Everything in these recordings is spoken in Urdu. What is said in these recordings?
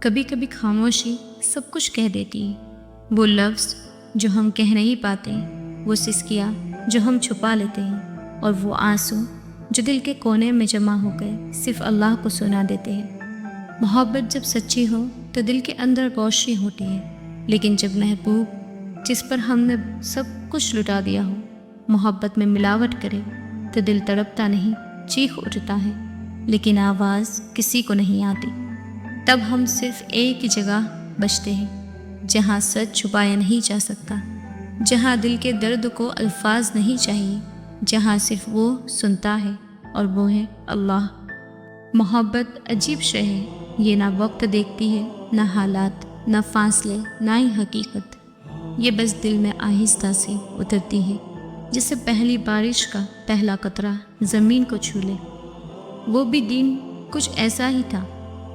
کبھی کبھی خاموشی سب کچھ کہہ دیتی ہے۔ وہ لفظ جو ہم کہہ نہیں پاتے، وہ سسکیاں جو ہم چھپا لیتے ہیں، اور وہ آنسو جو دل کے کونے میں جمع ہو گئے صرف اللہ کو سنا دیتے ہیں۔ محبت جب سچی ہو تو دل کے اندر روشنی ہوتی ہے، لیکن جب محبوب جس پر ہم نے سب کچھ لٹا دیا ہو محبت میں ملاوٹ کرے تو دل تڑپتا نہیں، چیخ اٹھتا ہے، لیکن آواز کسی کو نہیں آتی۔ تب ہم صرف ایک ہی جگہ بچتے ہیں جہاں سچ چھپایا نہیں جا سکتا، جہاں دل کے درد کو الفاظ نہیں چاہیے، جہاں صرف وہ سنتا ہے، اور وہ ہے اللہ۔ محبت عجیب شے ہے، یہ نہ وقت دیکھتی ہے، نہ حالات، نہ فاصلے، نہ ہی حقیقت۔ یہ بس دل میں آہستہ سے اترتی ہے، جسے پہلی بارش کا پہلا قطرہ زمین کو چھو لے۔ وہ بھی دن کچھ ایسا ہی تھا،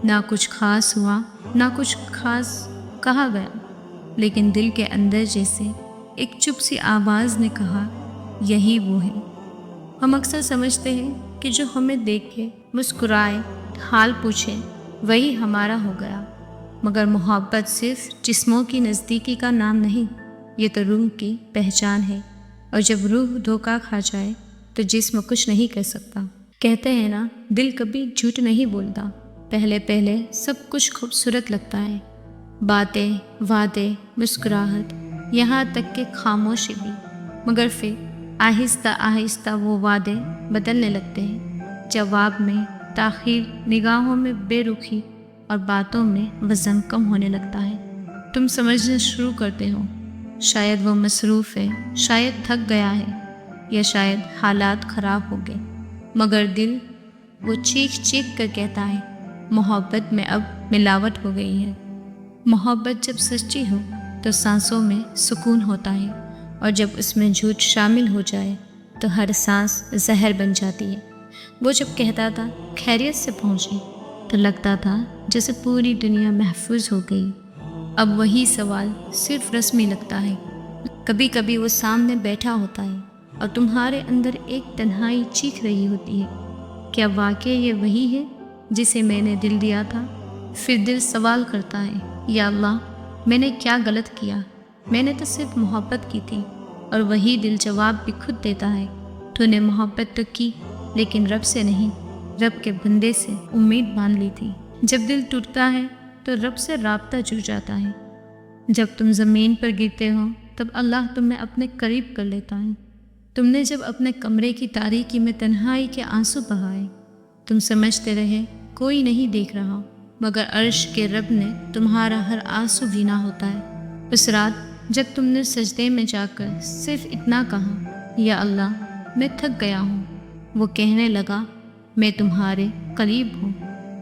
نہ کچھ خاص ہوا، نہ کچھ خاص کہا گیا، لیکن دل کے اندر جیسے ایک چپ سی آواز نے کہا، یہی وہ ہے۔ ہم اکثر سمجھتے ہیں کہ جو ہمیں دیکھے، مسکرائے، حال پوچھے، وہی ہمارا ہو گیا، مگر محبت صرف جسموں کی نزدیکی کا نام نہیں، یہ تو روح کی پہچان ہے، اور جب روح دھوکہ کھا جائے تو جسم کچھ نہیں کر سکتا۔ کہتے ہیں نا، دل کبھی جھوٹ نہیں بولتا، پہلے پہلے سب کچھ خوبصورت لگتا ہے، باتیں، وعدے، مسکراہٹ، یہاں تک کہ خاموشی بھی، مگر پھر آہستہ آہستہ وہ وعدے بدلنے لگتے ہیں، جواب میں تاخیر، نگاہوں میں بے رخی، اور باتوں میں وزن کم ہونے لگتا ہے۔ تم سمجھنا شروع کرتے ہو شاید وہ مصروف ہے، شاید تھک گیا ہے، یا شاید حالات خراب ہو گئے، مگر دل وہ چیخ چیخ کر کہتا ہے، محبت میں اب ملاوٹ ہو گئی ہے۔ محبت جب سچی ہو تو سانسوں میں سکون ہوتا ہے، اور جب اس میں جھوٹ شامل ہو جائے تو ہر سانس زہر بن جاتی ہے۔ وہ جب کہتا تھا خیریت سے پہنچے تو لگتا تھا جیسے پوری دنیا محفوظ ہو گئی۔ اب وہی سوال صرف رسمی لگتا ہے۔ کبھی کبھی وہ سامنے بیٹھا ہوتا ہے اور تمہارے اندر ایک تنہائی چیخ رہی ہوتی ہے، کیا واقعی یہ وہی ہے جسے میں نے دل دیا تھا؟ پھر دل سوال کرتا ہے، یا اللہ، میں نے کیا غلط کیا؟ میں نے تو صرف محبت کی تھی۔ اور وہی دل جواب بھی خود دیتا ہے، تو نے محبت تو کی، لیکن رب سے نہیں، رب کے بندے سے امید باندھ لی تھی۔ جب دل ٹوٹتا ہے تو رب سے رابطہ جڑ جاتا ہے۔ جب تم زمین پر گرتے ہو تب اللہ تمہیں اپنے قریب کر لیتا ہے۔ تم نے جب اپنے کمرے کی تاریکی میں تنہائی کے آنسو بہائے، تم سمجھتے رہے کوئی نہیں دیکھ رہا، مگر عرش کے رب نے تمہارا ہر آنسو گینا ہوتا ہے۔ اس رات جب تم نے سجدے میں جا کر صرف اتنا کہا، یا اللہ، میں تھک گیا ہوں، وہ کہنے لگا، میں تمہارے قریب ہوں۔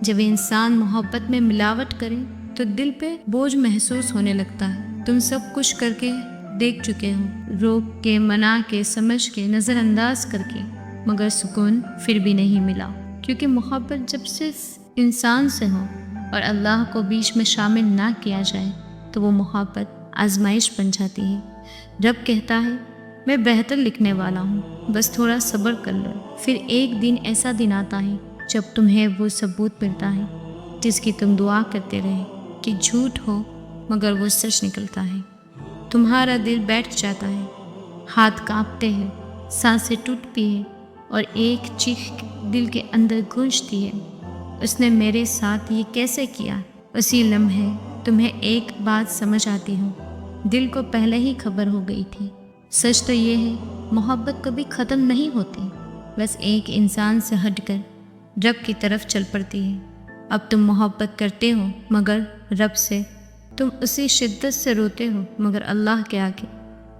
جب انسان محبت میں ملاوٹ کرے تو دل پہ بوجھ محسوس ہونے لگتا ہے۔ تم سب کچھ کر کے دیکھ چکے ہو، روک کے، منا کے، سمجھ کے، نظر انداز کر کے، مگر سکون پھر بھی نہیں ملا، کیونکہ محبت جب صرف انسان سے ہو اور اللہ کو بیچ میں شامل نہ کیا جائے تو وہ محبت آزمائش بن جاتی ہے۔ رب کہتا ہے، میں بہتر لکھنے والا ہوں، بس تھوڑا صبر کر لو۔ پھر ایک دن ایسا دن آتا ہے جب تمہیں وہ ثبوت ملتا ہے جس کی تم دعا کرتے رہے، کہ جھوٹ ہو مگر وہ سچ نکلتا ہے۔ تمہارا دل بیٹھ جاتا ہے، ہاتھ کانپتے ہیں، سانسیں ٹوٹتی ہیں، اور ایک چیخ دل کے اندر گونجتی ہے، اس نے میرے ساتھ یہ کیسے کیا؟ اسی لمحے تمہیں ایک بات سمجھ آتی ہو، دل کو پہلے ہی خبر ہو گئی تھی۔ سچ تو یہ ہے، محبت کبھی ختم نہیں ہوتی، بس ایک انسان سے ہٹ کر رب کی طرف چل پڑتی ہے۔ اب تم محبت کرتے ہو مگر رب سے، تم اسی شدت سے روتے ہو مگر اللہ کے آگے،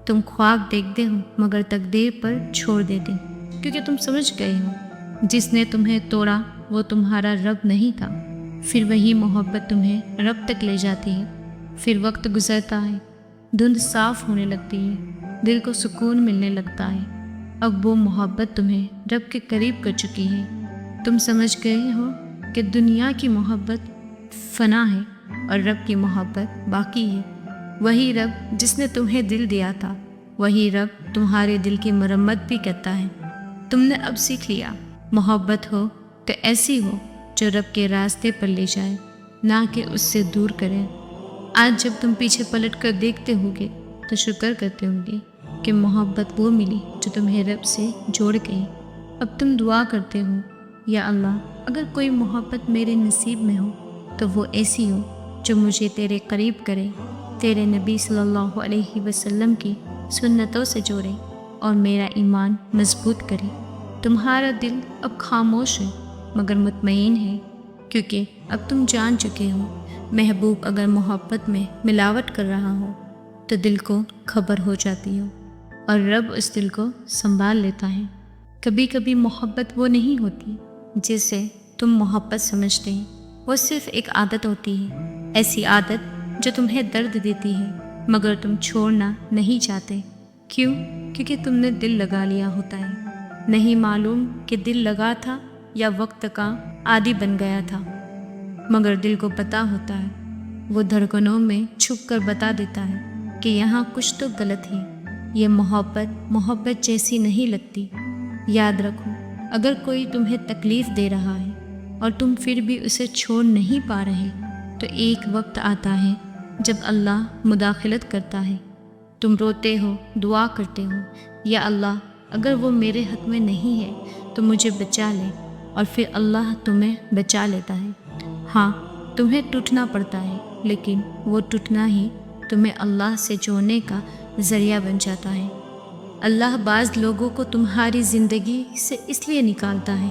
تم خواب دیکھتے ہو مگر تقدیر پر چھوڑ دیتے، کیونکہ تم سمجھ گئے ہو جس نے تمہیں توڑا وہ تمہارا رب نہیں تھا۔ پھر وہی محبت تمہیں رب تک لے جاتی ہے۔ پھر وقت گزرتا ہے، دھند صاف ہونے لگتی ہے، دل کو سکون ملنے لگتا ہے۔ اب وہ محبت تمہیں رب کے قریب کر چکی ہے۔ تم سمجھ گئے ہو کہ دنیا کی محبت فنا ہے اور رب کی محبت باقی ہے۔ وہی رب جس نے تمہیں دل دیا تھا، وہی رب تمہارے دل کی مرمت بھی کرتا ہے۔ تم نے اب سیکھ لیا، محبت ہو تو ایسی ہو جو رب کے راستے پر لے جائے، نہ کہ اس سے دور کرے۔ آج جب تم پیچھے پلٹ کر دیکھتے ہوگے تو شکر کرتے ہوگے کہ محبت وہ ملی جو تمہیں رب سے جوڑ گئی۔ اب تم دعا کرتے ہو، یا اللہ اگر کوئی محبت میرے نصیب میں ہو تو وہ ایسی ہو جو مجھے تیرے قریب کرے، تیرے نبی صلی اللہ علیہ وسلم کی سنتوں سے جوڑے اور میرا ایمان مضبوط کرے۔ تمہارا دل اب خاموش ہے مگر مطمئن ہے، کیونکہ اب تم جان چکے ہو محبوب اگر محبت میں ملاوٹ کر رہا ہو تو دل کو خبر ہو جاتی ہو اور رب اس دل کو سنبھال لیتا ہے۔ کبھی کبھی محبت وہ نہیں ہوتی جسے تم محبت سمجھتے ہیں، وہ صرف ایک عادت ہوتی ہے، ایسی عادت جو تمہیں درد دیتی ہے مگر تم چھوڑنا نہیں چاہتے۔ کیوں؟ کیونکہ تم نے دل لگا لیا ہوتا ہے۔ نہیں معلوم کہ دل لگا تھا یا وقت کا عادی بن گیا تھا، مگر دل کو پتہ ہوتا ہے، وہ دھڑکنوں میں چھپ کر بتا دیتا ہے کہ یہاں کچھ تو غلط ہے، یہ محبت جیسی نہیں لگتی۔ یاد رکھو، اگر کوئی تمہیں تکلیف دے رہا ہے اور تم پھر بھی اسے چھوڑ نہیں پا رہے تو ایک وقت آتا ہے جب اللہ مداخلت کرتا ہے۔ تم روتے ہو، دعا کرتے ہو، یا اللہ اگر وہ میرے حق میں نہیں ہے تو مجھے بچا لے، اور پھر اللہ تمہیں بچا لیتا ہے۔ ہاں، تمہیں ٹوٹنا پڑتا ہے، لیکن وہ ٹوٹنا ہی تمہیں اللہ سے جوڑنے کا ذریعہ بن جاتا ہے۔ اللہ بعض لوگوں کو تمہاری زندگی سے اس لیے نکالتا ہے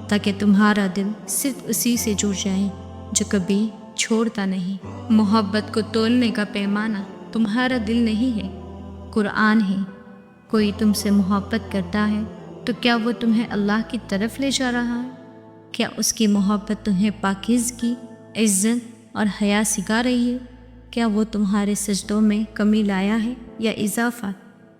تاکہ تمہارا دل صرف اسی سے جڑ جائے جو کبھی چھوڑتا نہیں۔ محبت کو تولنے کا پیمانہ تمہارا دل نہیں ہے، قرآن ہے۔ کوئی تم سے محبت کرتا ہے تو کیا وہ تمہیں اللہ کی طرف لے جا رہا ہے؟ کیا اس کی محبت تمہیں پاکیزگی، عزت اور حیا سکھا رہی ہے؟ کیا وہ تمہارے سجدوں میں کمی لایا ہے یا اضافہ؟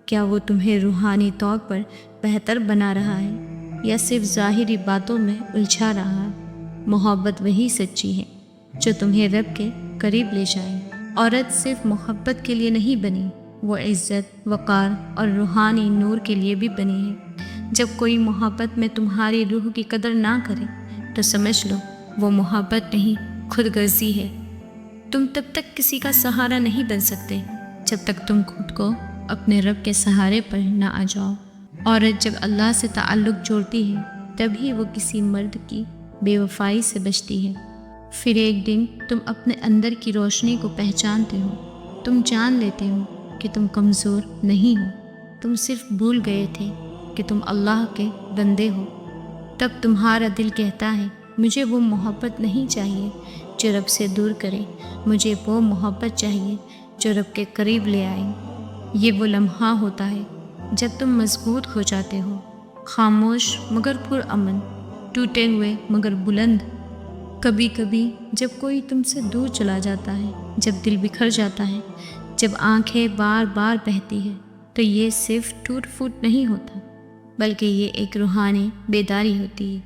کیا وہ تمہیں روحانی طور پر بہتر بنا رہا ہے یا صرف ظاہری باتوں میں الجھا رہا ہے؟ محبت وہی سچی ہے جو تمہیں رب کے قریب لے جائے۔ عورت صرف محبت کے لیے نہیں بنی، وہ عزت، وقار اور روحانی نور کے لیے بھی بنی ہے۔ جب کوئی محبت میں تمہاری روح کی قدر نہ کرے تو سمجھ لو وہ محبت نہیں، خود غرضی ہے۔ تم تب تک کسی کا سہارا نہیں بن سکتے جب تک تم خود کو اپنے رب کے سہارے پر نہ آ جاؤ۔ عورت جب اللہ سے تعلق جوڑتی ہے تبھی وہ کسی مرد کی بے وفائی سے بچتی ہے۔ پھر ایک دن تم اپنے اندر کی روشنی کو پہچانتے ہو، تم جان لیتے ہو کہ تم کمزور نہیں ہو، تم صرف بھول گئے تھے کہ تم اللہ کے بندے ہو۔ تب تمہارا دل کہتا ہے مجھے وہ محبت نہیں چاہیے جو رب سے دور کرے، مجھے وہ محبت چاہیے جو رب کے قریب لے آئے۔ یہ وہ لمحہ ہوتا ہے جب تم مضبوط ہو جاتے ہو، خاموش مگر پرامن، ٹوٹے ہوئے مگر بلند۔ کبھی کبھی جب کوئی تم سے دور چلا جاتا ہے، جب دل بکھر جاتا ہے، جب آنکھیں بار بار بہتی ہے تو یہ صرف ٹوٹ پھوٹ نہیں ہوتا بلکہ یہ ایک روحانی بیداری ہوتی ہے۔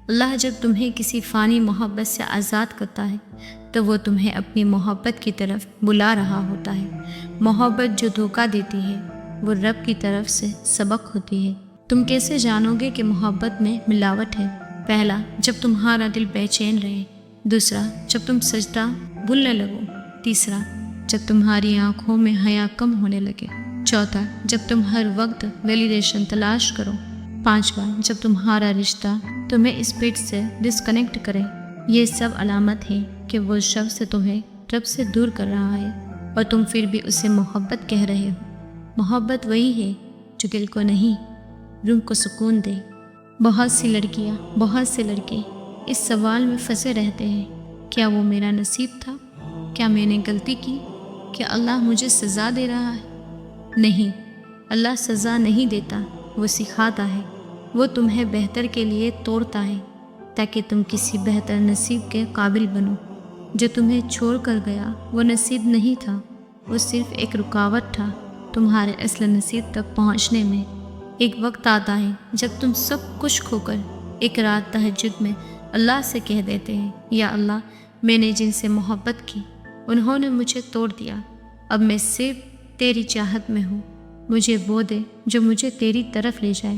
اللہ جب تمہیں کسی فانی محبت سے آزاد کرتا ہے تو وہ تمہیں اپنی محبت کی طرف بلا رہا ہوتا ہے۔ محبت جو دھوکہ دیتی ہے وہ رب کی طرف سے سبق ہوتی ہے۔ تم کیسے جانو گے کہ محبت میں ملاوٹ ہے؟ پہلا، جب تمہارا دل بے چین رہے۔ دوسرا، جب تم سجدہ بھولنے لگو۔ تیسرا، جب تمہاری آنکھوں میں حیا کم ہونے لگے۔ چوتھا، جب تم ہر وقت ویلیڈیشن تلاش کرو۔ پانچواں، جب تمہارا رشتہ تمہیں اس پیٹ سے ڈسکنیکٹ کرے۔ یہ سب علامت ہے کہ وہ شخص تمہیں رب سے دور کر رہا ہے اور تم پھر بھی اسے محبت کہہ رہے ہو۔ محبت وہی ہے جو دل کو نہیں، روح کو سکون دے۔ بہت سی لڑکیاں، بہت سے لڑکے اس سوال میں پھنسے رہتے ہیں، کیا وہ میرا نصیب تھا؟ کیا میں نے غلطی کی؟ کیا اللہ مجھے سزا دے رہا ہے؟ نہیں، اللہ سزا نہیں دیتا، وہ سکھاتا ہے۔ وہ تمہیں بہتر کے لیے توڑتا ہے تاکہ تم کسی بہتر نصیب کے قابل بنو۔ جو تمہیں چھوڑ کر گیا وہ نصیب نہیں تھا، وہ صرف ایک رکاوٹ تھا تمہارے اصل نصیب تک پہنچنے میں۔ ایک وقت آتا ہے جب تم سب کچھ کھو کر ایک رات تہجد میں اللہ سے کہہ دیتے ہیں، یا اللہ میں نے جن سے محبت کی انہوں نے مجھے توڑ دیا، اب میں صرف تیری چاہت میں ہوں۔ مجھے وہ دے جو مجھے تیری طرف لے جائے،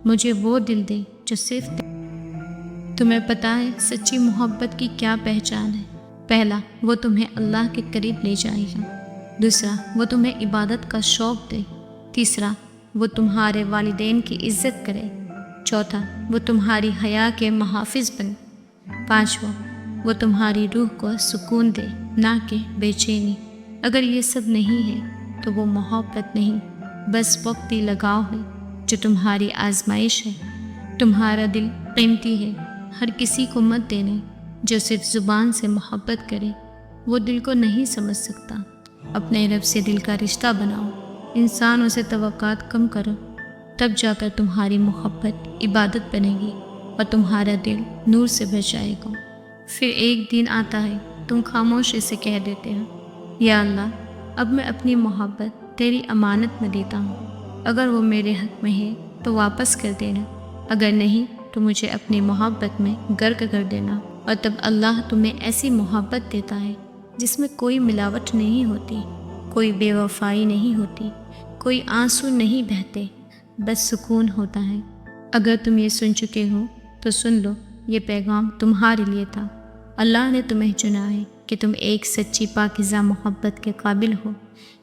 مجھے وہ دل دے جو صرف تمہیں پتہ ہے سچی محبت کی کیا پہچان ہے؟ پہلا، وہ تمہیں اللہ کے قریب لے جائے گا۔ دوسرا، وہ تمہیں عبادت کا شوق دے۔ تیسرا، وہ تمہارے والدین کی عزت کرے۔ چوتھا، وہ تمہاری حیا کے محافظ بنے۔ پانچواں، وہ تمہاری روح کو سکون دے، نہ کہ بے چینی۔ اگر یہ سب نہیں ہے تو وہ محبت نہیں، بس وقتی لگاؤ ہے جو تمہاری آزمائش ہے۔ تمہارا دل قیمتی ہے، ہر کسی کو مت دینے۔ جو صرف زبان سے محبت کرے وہ دل کو نہیں سمجھ سکتا۔ اپنے رب سے دل کا رشتہ بناؤ، انسانوں سے توقعات کم کرو، تب جا کر تمہاری محبت عبادت بنے گی اور تمہارا دل نور سے بھر جائے گا۔ پھر ایک دن آتا ہے تم خاموشی سے کہہ دیتے ہو، یا اللہ، اب میں اپنی محبت تیری امانت میں دیتا ہوں۔ اگر وہ میرے حق میں ہے تو واپس کر دینا، اگر نہیں تو مجھے اپنی محبت میں غرق کر دینا۔ اور تب اللہ تمہیں ایسی محبت دیتا ہے جس میں کوئی ملاوٹ نہیں ہوتی، کوئی بے وفائی نہیں ہوتی، کوئی آنسو نہیں بہتے، بس سکون ہوتا ہے۔ اگر تم یہ سن چکے ہو تو سن لو، یہ پیغام تمہارے لیے تھا۔ اللہ نے تمہیں چنا ہے کہ تم ایک سچی پاکیزہ محبت کے قابل ہو،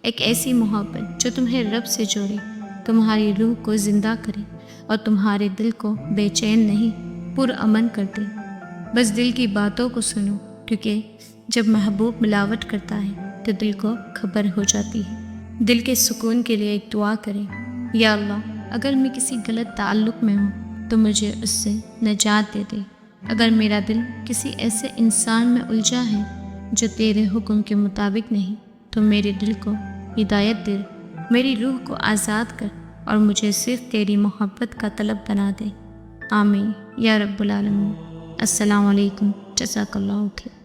ایک ایسی محبت جو تمہیں رب سے جوڑے، تمہاری روح کو زندہ کرے اور تمہارے دل کو بے چین نہیں پرامن کر دے۔ بس دل کی باتوں کو سنو، کیونکہ جب محبوب ملاوٹ کرتا ہے تو دل کو خبر ہو جاتی ہے۔ دل کے سکون کے لیے ایک دعا کریں، یا اللہ، اگر میں کسی غلط تعلق میں ہوں تو مجھے اس سے نجات دے دے۔ اگر میرا دل کسی ایسے انسان میں الجھا ہے جو تیرے حکم کے مطابق نہیں تو میرے دل کو ہدایت دے، میری روح کو آزاد کر اور مجھے صرف تیری محبت کا طلب بنا دے۔ آمین یا رب العالمین۔ السلام علیکم، جزاک اللہ خیر۔